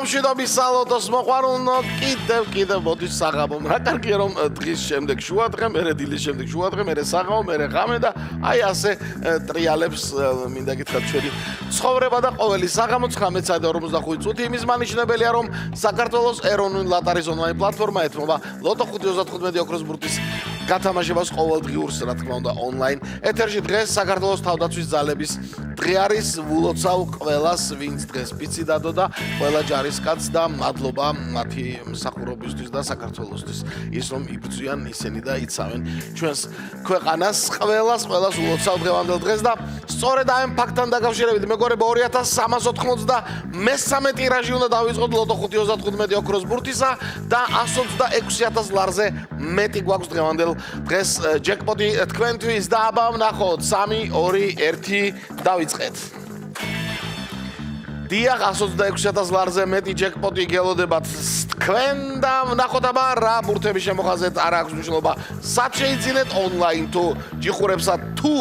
მშვიდობის სალოტოს მოყვარულნო, კიდევ მოდის საღამო. რა კარგია რომ დღის შემდეგ შუადღე, მერე დილის შემდეგ შუადღე, მერე საღამო, მერე ღამე და აი ასე ტრიალებს მინდა გითხრათ ჩვენი ცხოვრება და ყოველი საღამო 19:45 წუთი იმის მანიშნებელია რომ საქართველოს ეროვნული ლოტარიის ონლაინ პლატფორმა ეთმობა ლოტო 535 ოქროს ბურთის გათამაშებას ყოველდღიურს რა თქმა უნდა ონლაინ ეთერში დღეს საქართველოს თავდაცვის ძალების დღე არის ვულოცავ ყველას ვინც დღეს პიცი დადო და ყველა ჯარისკაცს და მადლობა მათი მსახურობისთვის და საქართველოსთვის ის რომ იბრძვიან ისინი და იცავენ ჩვენს ქვეყანას ყველას ვულოცავ დღევანდელ დღეს და სწორედ ამ ფაქტთან დაკავშირებით მეგობრებო 2383 ტირაჟი უნდა დავიწყოთ ლოტო 535 ოქროს ბურთისა და 126000 ლარზე მეტი გვაქვს დღევანდელ დღეს ჯეკპოტი თქვენთვის და აბა ვნახოთ 3 2 1 დავიწყეთ დიახ 126000 ლარზე მეტი ჯეკპოტი გელოდებათ თქვენ და ვნახოთ აბა რა ბურთების შემოხაზეთ არ აქვს მნიშვნელობა სად შეიძინეთ ონლაინ თუ ჯიხურებსა თუ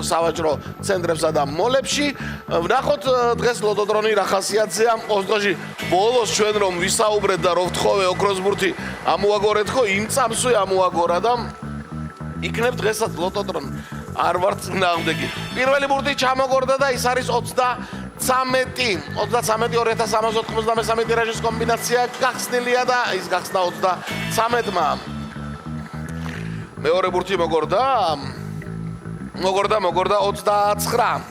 სავაჭრო ცენტრებსა და მოლებში ვნახოთ დღეს ლოტოდრონი რა ხასიათზეა ოსტოში ბოლოს ჩვენ რომ ვისაუბრეთ და რო ვთხოვე ოქროს ბურთი ამოაგორეთ ხო იმ წამსვე ამოაგორა და იქნებ დღესაც ლოტოდრონ არ ვარ წინააღმდეგი პირველი ბურთი ჩამოგორდა და ის არის 33 2393 ტირაჟის კომბინაცია გახსნილია და ის გახსნა 33-მა მეორე ბურთი მოგორდა 29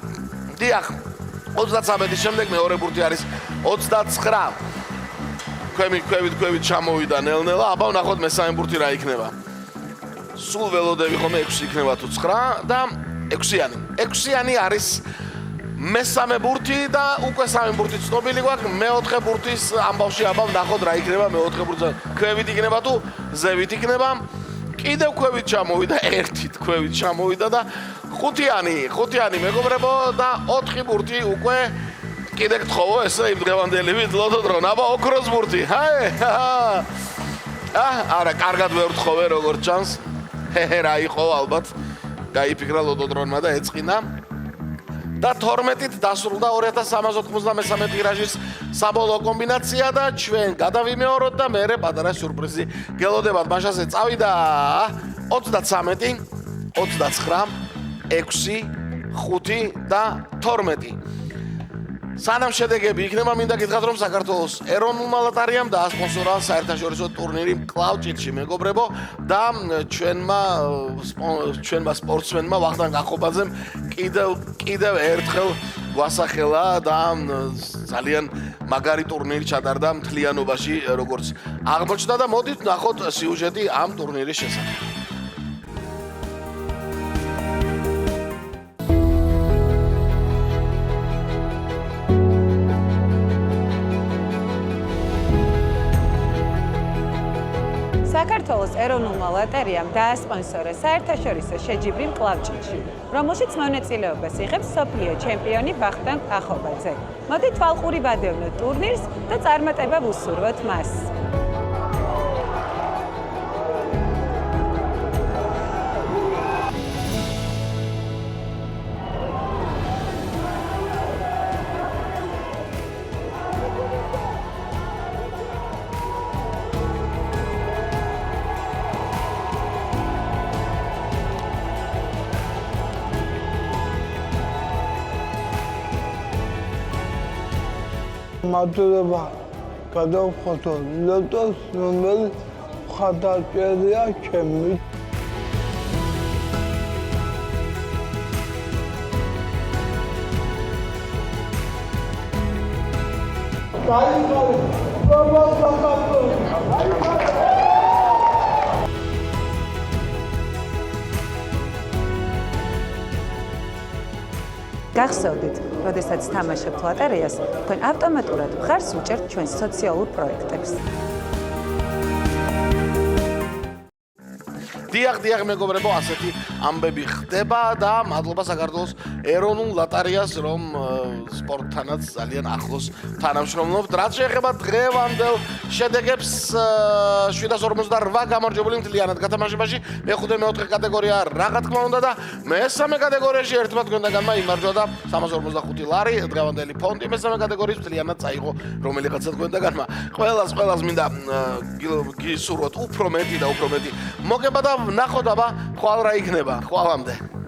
დიახ 33-ის შემდეგ მეორე ბურთი არის 29 ქვევით ჩამოვიდა ნელ-ნელა აბა ვნახოთ მესამე ბურთი რა იქნება სულ ველოდები ხომ 6 იქნება თუ 9 და 6-იანი არის მესამე ბურთი და უკვე სამი ბურთი ცნობილი გვაქვს მეოთხე ბურთის ამბავში აბა ვნახოთ რა იქნება მეოთხე ბურთზე ქვევით იქნება თუ ზევით იქნება კიდევ ქვევით ჩამოვიდა ერთით ქვევით ჩამოვიდა და ხუთიანი მეგობრებო და 4 ბურთი უკვე კიდე გთხოვო ესე იმ დღევანდელივით ლოტოდრონ აბა ოქროს ბურთი არა კარგად ვერ ვთხოვე როგორც ჩანს რა იყო ალბათ გაიფიქრა ლოტოდრონმა და ეწყინა და 12-ით დასრულდა 2393 ტირაჟის საბოლოო კომბინაცია და ჩვენ გადავიმეოროთ და მერე პატარა სიურპრიზი გელოდებათ მაშასე წავიდა 33 29 6 5 და 12 სანამ შედეგები იქნება მინდა გითხრათ რომ საქართველოს ეროვნულმა ლოტარიამ დაასპონსორა საერთაშორისო ტურნირი კლავჭიდში მეგობრებო და ჩვენმა სპორტსმენმა ვახტანგ ახობაძემ კიდევ ერთხელ გვასახელა და ძალიან მაგარი ტურნირი ჩატარდა მთლიანობაში როგორც აღმოჩნდა და მოდით ვნახოთ სიუჟეტი ამ ტურნირის შესახებ საქართველოს ეროვნულმა ლოტერიამ დაასპონსორა საერთაშორისო შეჯიბრი კლავჭიდში, რომელშიც მონაწილეობას იღებს მსოფლიო ჩემპიონი ვახტანგ ახობაძე. მოდით თვალყური ვადევნოთ ტურნირს და წარმატება ვუსურვოთ მას. მადლობა გადავხოთო ლოტოს რომელიც ხათაჭერია ჩემი გახსოვდით, როდესაც თამაშობთ ლოტერიას, თქვენ ავტომატურად მხარს უჭერთ ჩვენს სოციალურ პროექტებს. დიახ მეგობრებო ასეთი ამბები ხდება და მადლობა საქართველოს ეროვნულ ლოტარიას რომ სპორტთანაც ძალიან ახლოს თანამშრომლობთ. რაც შეეხება დღევანდელ შედეგებს 758 გამარჯვებული მთლიანად გათამაშებაში მეხუთე მეოთხე კატეგორია რა თქმა უნდა და მესამე კატეგორიაში ერთმა თქვენგანმა იმარჯვა და 345 ლარი დღევანდელი ფონდი მესამე კატეგორიის მთლიანად წაიღო რომელიღაცა თქვენგანმა. ყველას მინდა გისურვოთ უფრო მეტი და უფრო მეტი მოგება და ნახოთ აბა ხვალ რა იქნება. ხვალამდე.